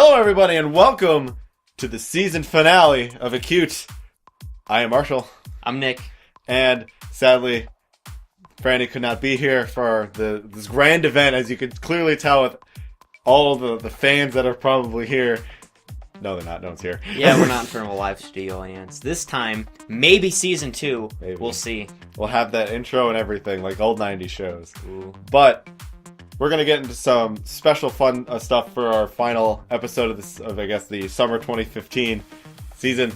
Hello everybody and welcome to the season finale of ACUTE. I am Marshall. I'm Nick. And sadly, Franny could not be here for this grand event, as you could clearly tell with all of the fans that are probably here. No, they're not. No one's here. Yeah, we're not in front of a live studio audience. This time, maybe season 2. Maybe. We'll see. We'll have that intro and everything, like old 90s shows. Ooh. But we're going to get into some special fun stuff for our final episode of I guess, the summer 2015 season.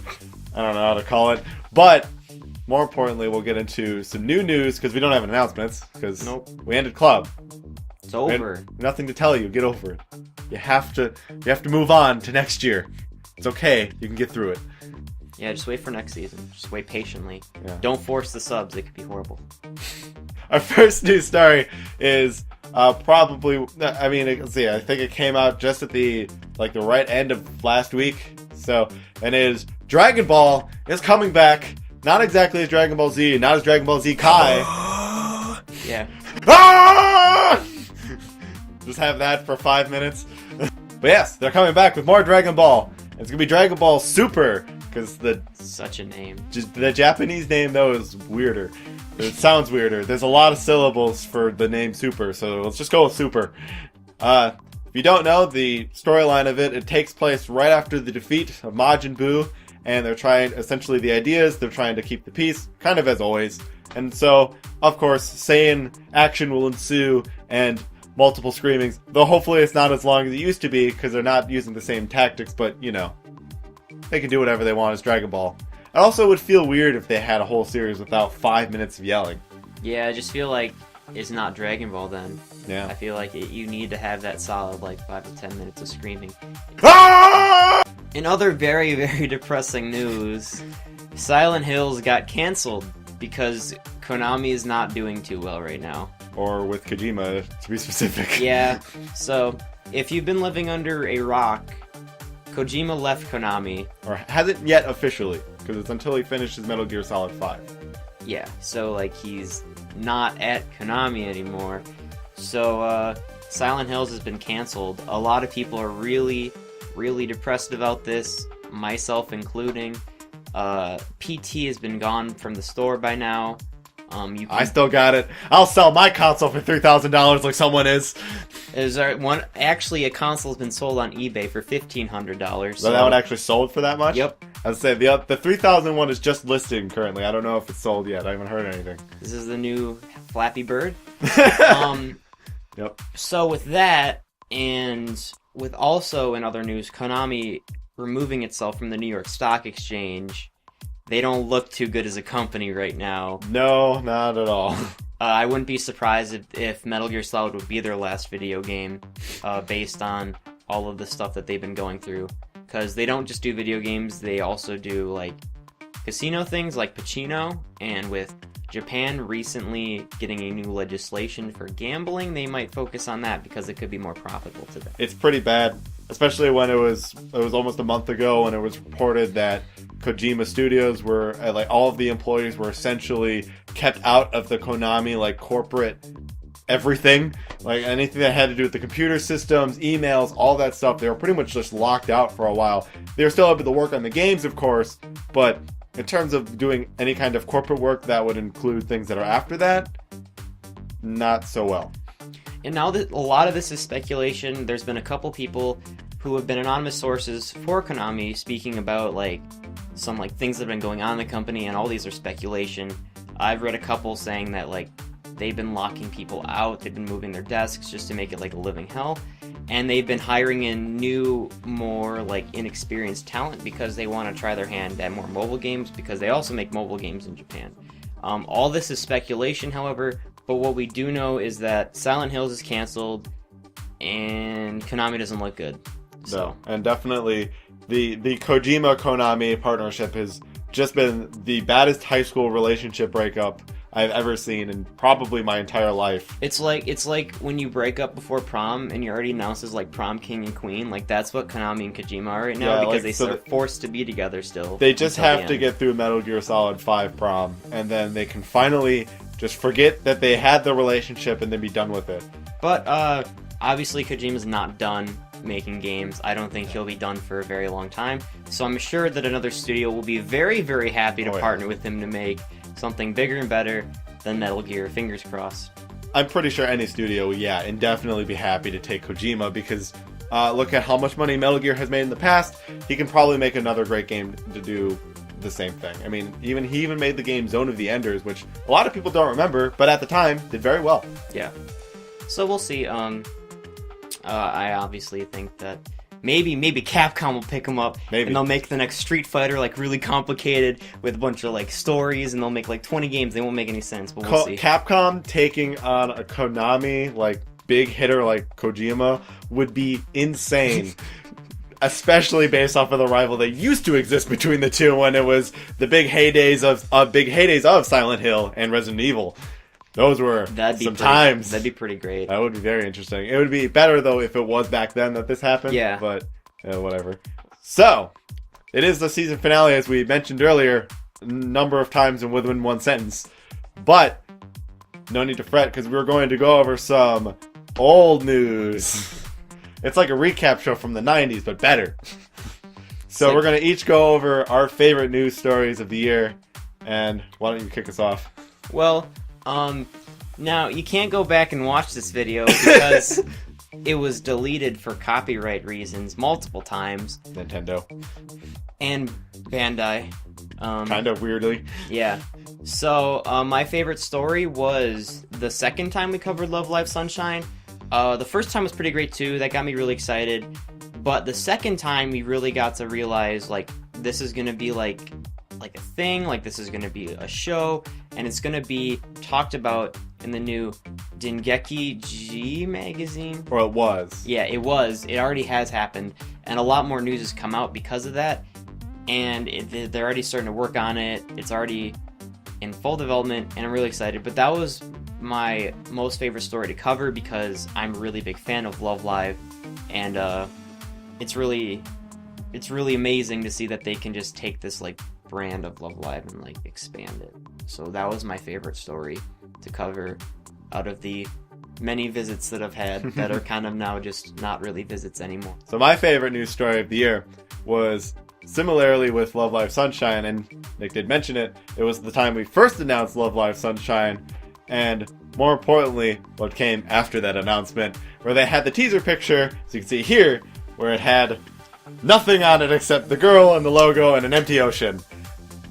I don't know how to call it. But more importantly, we'll get into some new news, because we don't have announcements, because we ended club. It's over. Nothing to tell you. Get over it. You have to move on to next year. It's okay. You can get through it. Yeah, just wait for next season. Just wait patiently. Yeah. Don't force the subs. It could be horrible. Our first news story is probably, I mean, let's see, I think it came out just at the right end of last week. So, and it is Dragon Ball is coming back. Not exactly as Dragon Ball Z, not as Dragon Ball Z Kai. Yeah. Ah! Just have that for 5 minutes. But yes, they're coming back with more Dragon Ball. It's gonna be Dragon Ball Super, because such a name. Just the Japanese name though is weirder. It sounds weirder. There's a lot of syllables for the name Super, so let's just go with Super. If you don't know, the storyline of it takes place right after the defeat of Majin Buu, and they're trying, essentially the idea is they're trying to keep the peace, kind of as always. And so, of course, Saiyan action will ensue, and multiple screamings, though hopefully it's not as long as it used to be, because they're not using the same tactics, but, you know, they can do whatever they want as Dragon Ball. It also would feel weird if they had a whole series without 5 minutes of yelling. Yeah, I just feel like it's not Dragon Ball then. Yeah. I feel like you need to have that solid, 5 to 10 minutes of screaming. Ah! In other very, very depressing news, Silent Hills got cancelled because Konami is not doing too well right now. Or with Kojima, to be specific. Yeah, so if you've been living under a rock, Kojima left Konami. Or hasn't yet officially, because it's until he finishes Metal Gear Solid 5. Yeah, so he's not at Konami anymore. So Silent Hills has been canceled. A lot of people are really, really depressed about this, myself including. PT has been gone from the store by now. I still got it. I'll sell my console for $3,000 like someone is. Actually, a console has been sold on eBay for $1,500. So that one actually sold for that much? Yep. I'd say the 3,000 one is just listing currently. I don't know if it's sold yet. I haven't heard anything. This is the new Flappy Bird. Yep. So with that, and with also in other news, Konami removing itself from the New York Stock Exchange, they don't look too good as a company right now. No, not at all. I wouldn't be surprised if Metal Gear Solid would be their last video game, based on all of the stuff that they've been going through. Because they don't just do video games, they also do, casino things like Pacino, and with Japan recently getting a new legislation for gambling, they might focus on that because it could be more profitable to them. It's pretty bad, especially when it was almost a month ago when it was reported that Kojima Studios were, all of the employees were essentially kept out of the Konami, corporate everything. Anything that had to do with the computer systems, emails, all that stuff, they were pretty much just locked out for a while. They were still able to work on the games, of course, but in terms of doing any kind of corporate work that would include things that are after that, not so well. And now that a lot of this is speculation, there's been a couple people who have been anonymous sources for Konami speaking about some things that have been going on in the company, and all these are speculation. I've read a couple saying that they've been locking people out, they've been moving their desks just to make it a living hell, and they've been hiring in new, more inexperienced talent because they want to try their hand at more mobile games, because they also make mobile games in Japan. All this is speculation, however, but what we do know is that Silent Hills is canceled and Konami doesn't look good. So. No, and definitely the Kojima-Konami partnership has just been the baddest high school relationship breakup I've ever seen in probably my entire life. It's like when you break up before prom and you're already announced as prom king and queen. That's what Konami and Kojima are right now, because they're forced to be together still. They just have to get through Metal Gear Solid 5 prom, and then they can finally just forget that they had the relationship and then be done with it. But obviously Kojima's not done. making games. I don't think he'll be done for a very long time. So I'm sure that another studio will be very, very happy to partner with him to make something bigger and better than Metal Gear. Fingers crossed. I'm pretty sure any studio will, indefinitely be happy to take Kojima because look at how much money Metal Gear has made in the past. He can probably make another great game to do the same thing. I mean, he even made the game Zone of the Enders, which a lot of people don't remember, but at the time did very well. Yeah. So we'll see. I obviously think that maybe Capcom will pick him up, and they'll make the next Street Fighter like really complicated with a bunch of like stories, and they'll make like 20 games. They won't make any sense, but we'll see. Capcom taking on a Konami like big hitter like Kojima would be insane. Especially based off of the rival that used to exist between the two when it was the big heydays of Silent Hill and Resident Evil. Those were times. That'd be pretty great. That would be very interesting. It would be better though if it was back then that this happened. Yeah. But whatever. So it is the season finale, as we mentioned earlier, a number of times and within one sentence. But no need to fret because we're going to go over some old news. It's like a recap show from the 90s, but better. So we're going to each go over our favorite news stories of the year. And why don't you kick us off? Well, now you can't go back and watch this video because it was deleted for copyright reasons multiple times. Nintendo. And Bandai. Kind of weirdly. Yeah. So, my favorite story was the second time we covered Love Live Sunshine. The first time was pretty great too. That got me really excited. But the second time, we really got to realize like this is gonna be like a thing. Like this is gonna be a show, and it's gonna be talked about in the new Dengeki G magazine. Or it was. Yeah, it was. It already has happened, and a lot more news has come out because of that. And they're already starting to work on it. It's already in full development, and I'm really excited. But that was my most favorite story to cover because I'm a really big fan of Love Live, and it's really amazing to see that they can just take this like brand of Love Live and like expand it. So that was my favorite story to cover out of the many visits that I've had that are kind of now just not really visits anymore. So my favorite news story of the year was similarly with Love Live Sunshine, and Nick did mention it. It was the time we first announced Love Live Sunshine, and more importantly, what came after that announcement, where they had the teaser picture, as you can see here, where it had nothing on it except the girl and the logo and an empty ocean.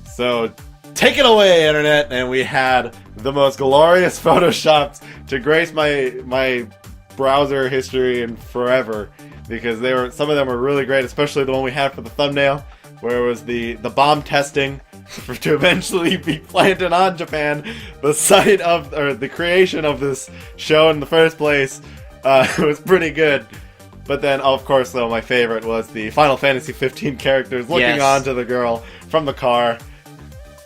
So take it away, internet! And we had the most glorious photoshops to grace my browser history and forever, because some of them were really great, especially the one we had for the thumbnail, where it was the bomb testing to eventually be planted on Japan, the site of, or the creation of this show in the first place. It was pretty good. But then, of course, though, my favorite was the Final Fantasy 15 characters looking onto the girl from the car.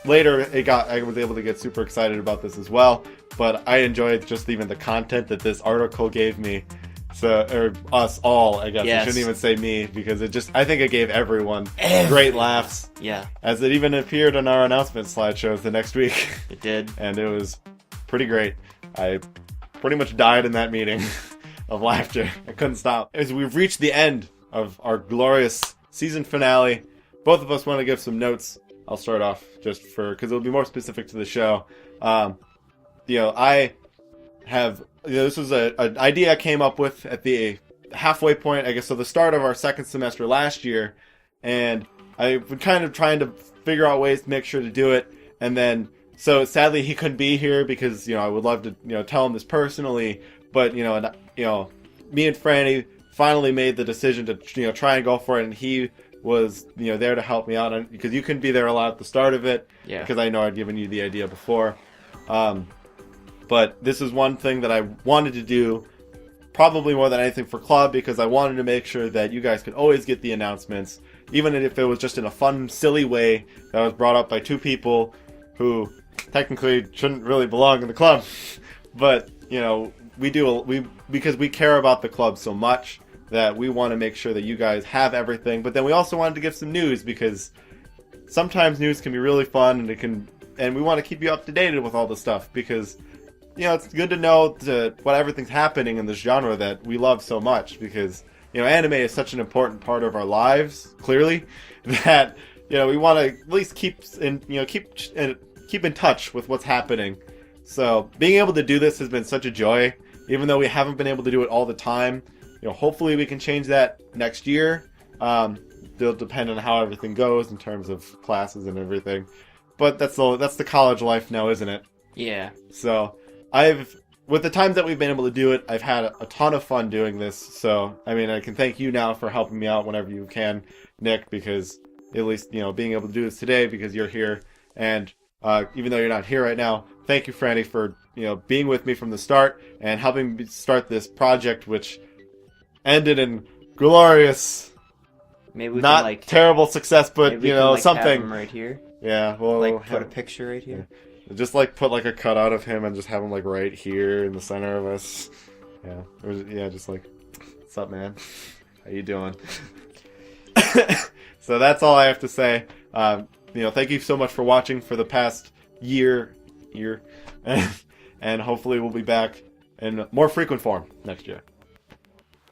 Later, I was able to get super excited about this as well, but I enjoyed just even the content that this article gave me. So, or us all, I guess. I shouldn't even say me, because I think it gave everyone great laughs. Yeah. As it even appeared on our announcement slideshows the next week. It did. And it was pretty great. I pretty much died in that meeting of laughter. I couldn't stop. As we've reached the end of our glorious season finale, both of us want to give some notes. I'll start off just because it'll be more specific to the show. This was an idea I came up with at the halfway point, I guess, so the start of our second semester last year, and I've been kind of trying to figure out ways to make sure to do it, and then, so sadly he couldn't be here because, I would love to, tell him this personally, but, me and Franny finally made the decision to, try and go for it, and he was, there to help me out, because you couldn't be there a lot at the start of it, because I know I'd given you the idea before. But this is one thing that I wanted to do, probably more than anything for Club, because I wanted to make sure that you guys could always get the announcements, even if it was just in a fun, silly way that was brought up by two people who technically shouldn't really belong in the club. But, because we care about the club so much that we want to make sure that you guys have everything. But then we also wanted to give some news, because sometimes news can be really fun, and we want to keep you up to date with all the stuff, because it's good to know what everything's happening in this genre that we love so much, because anime is such an important part of our lives, clearly, that we want to at least keep in touch with what's happening. So being able to do this has been such a joy, even though we haven't been able to do it all the time. Hopefully we can change that next year. It'll depend on how everything goes in terms of classes and everything. But that's the college life now, isn't it? Yeah. So with the times that we've been able to do it, I've had a ton of fun doing this. So, I can thank you now for helping me out whenever you can, Nick, because at least, being able to do this today because you're here. And even though you're not here right now, thank you, Franny, for, being with me from the start and helping me start this project, which ended in glorious, maybe we not can, terrible success, but, something. Have him right here. Yeah, well, put a picture right here. Yeah. Just put a cutout of him and just have him right here in the center of us. Yeah, just what's up, man? How you doing? So that's all I have to say. Thank you so much for watching for the past year, and hopefully we'll be back in more frequent form next year.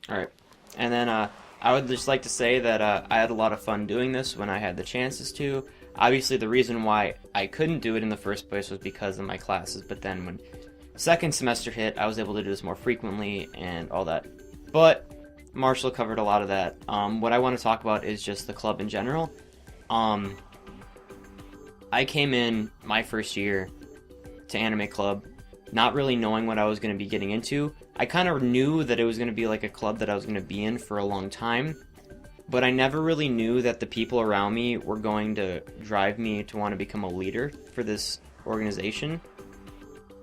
All right, and then I would just like to say that I had a lot of fun doing this when I had the chances to. Obviously, the reason why I couldn't do it in the first place was because of my classes, but then when second semester hit, I was able to do this more frequently and all that. But Marshall covered a lot of that. What I want to talk about is just the club in general. I came in my first year to Anime Club not really knowing what I was going to be getting into. I kind of knew that it was going to be a club that I was going to be in for a long time. But I never really knew that the people around me were going to drive me to want to become a leader for this organization.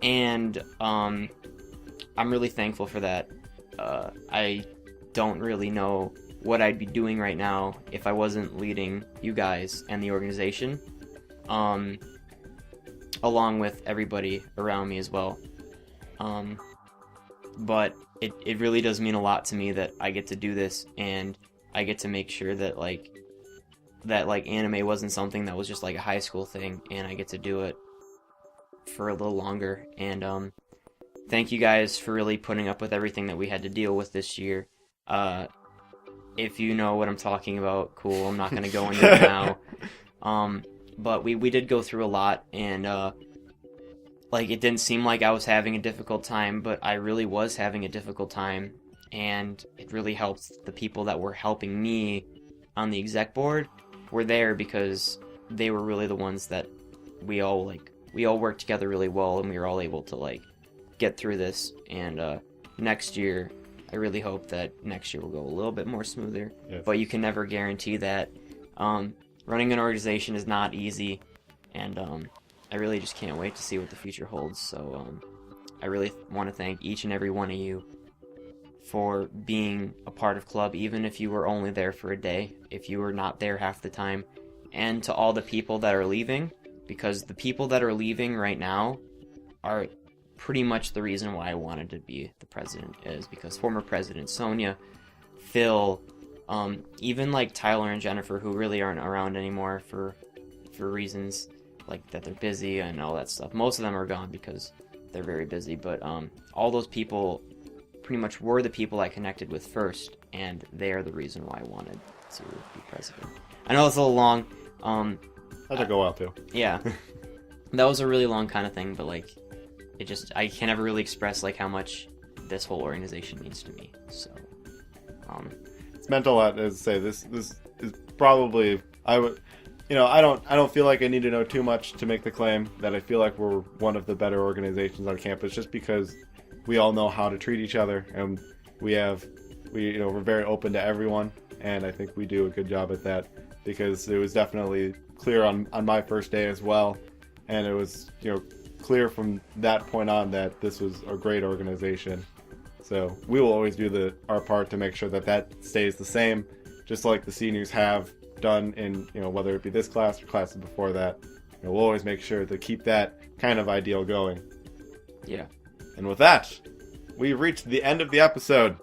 And I'm really thankful for that. I don't really know what I'd be doing right now if I wasn't leading you guys and the organization, along with everybody around me as well. But it really does mean a lot to me that I get to do this, and I get to make sure that anime wasn't something that was just a high school thing, and I get to do it for a little longer. And thank you guys for really putting up with everything that we had to deal with this year. If you know what I'm talking about, cool. I'm not gonna go into it now. But we did go through a lot, and it didn't seem like I was having a difficult time, but I really was having a difficult time. And it really helped the people that were helping me on the exec board were there because they were really the ones that we all worked together really well, and we were all able to get through this. And next year, I really hope that next year will go a little bit more smoother. Yes. But you can never guarantee that. Running an organization is not easy, and I really just can't wait to see what the future holds. So I really want to thank each and every one of you for being a part of club, even if you were only there for a day, if you were not there half the time, and to all the people that are leaving, because the people that are leaving right now are pretty much the reason why I wanted to be the president, is because former president Sonia, Phil, even Tyler and Jennifer, who really aren't around anymore for reasons that they're busy and all that stuff. Most of them are gone because they're very busy, but all those people pretty much were the people I connected with first, and they are the reason why I wanted to be president. I know it's a little long. That took a while too. Yeah. That was a really long kind of thing, but I can never really express how much this whole organization means to me. So it's meant a lot. As I say, this is probably, I don't feel like I need to know too much to make the claim that I feel like we're one of the better organizations on campus, just because we all know how to treat each other, and we're very open to everyone, and I think we do a good job at that, because it was definitely clear on my first day as well, and it was clear from that point on that this was a great organization. So we will always do our part to make sure that stays the same, just like the seniors have done in whether it be this class or classes before that. We'll always make sure to keep that kind of ideal going. Yeah. And with that, we've reached the end of the episode.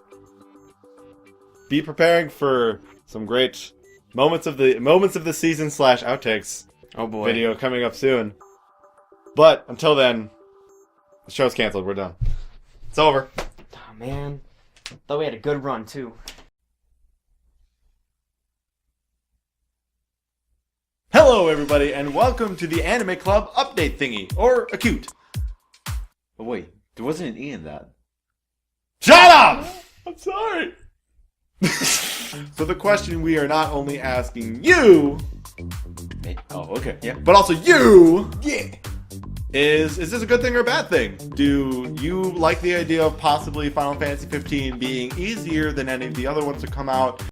Be preparing for some great moments of the season / outtakes. Oh boy. Video coming up soon. But until then, the show's canceled. We're done. It's over. Oh man. Thought we had a good run too. Hello, everybody, and welcome to the Anime Club update thingy, or ACUTE. Oh wait, there wasn't an E in that. Shut up! I'm sorry. So the question we are not only asking you, Oh, okay, yeah. but also you, is this a good thing or a bad thing? Do you like the idea of possibly Final Fantasy 15 being easier than any of the other ones to come out?